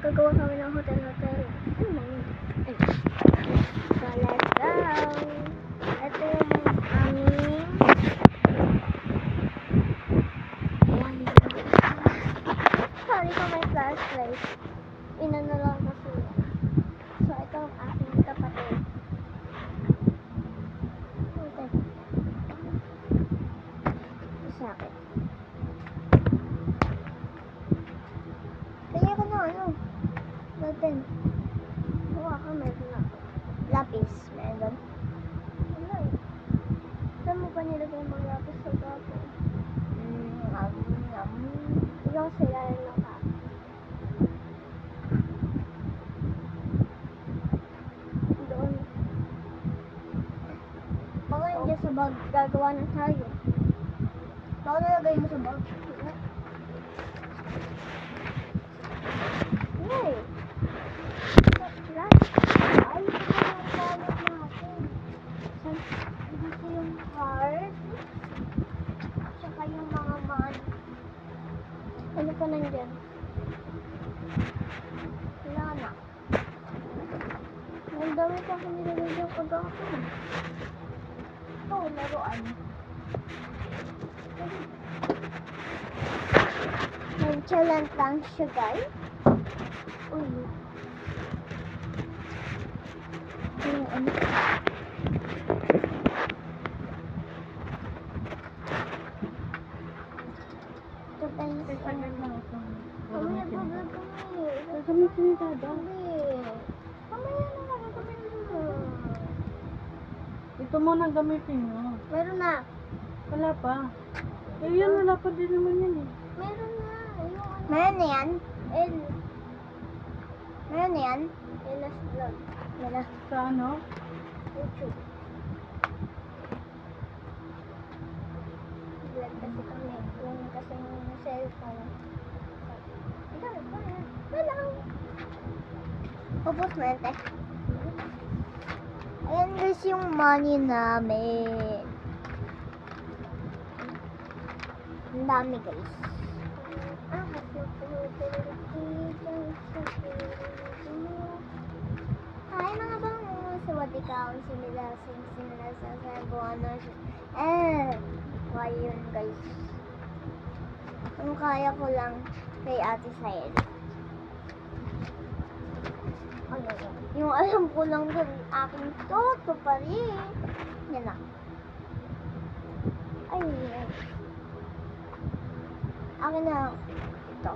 Gagawa kami ng hotel-hotel. So, let's go. Ito yung aming sorry kung may flashlight. Inano lang kasi. So, ito ang aking kapatid. Sa akin. Kaya ko na ano. Natin. Huwag ka, meron na. Lapis. Meron. Wala eh. Saan mo pa nilagay yung mga lapis sa gato? Ikaw sila rin lang ka. Doon. Baka hindi sa bag. Gagawa na tayo. Baka nalagay mo sa bag. Hey! Ay, ito yung wallet natin. Dito yung card. Tsaka yung mga money. Ano pa nandyan? Wala na. Ang dami pa kung nilagay dyan kagahapon. Ito, laruan. Nag-challenge lang siya, guys. Uy. Yung ano. Ito tayo sa ano. Kami nag-vlog kami. Kami sinitada. Kamaya na nga. Kami na. Ito mo nang gamitin nyo. Meron na. Wala pa. Eh, yun, wala pa din naman yan eh. Meron na. Meron na yan? Meron na yan? Elas vlog. Wala. Sa ano? YouTube. Vlog kasi kami. Yung kasi yung cellphone. Ito, ito yan. Hello! Upos mo yan, te. Ayan guys yung money namin. Ang dami guys. Hi mga bangus! Sawati ka ang sinilasing sinasasabuanos. Why yun guys? Kung kaya ko lang kay Ate Sayel. Ano yun? Yung alam ko lang dun aking toto pa rin. Yan na. Ay. Akin na ito.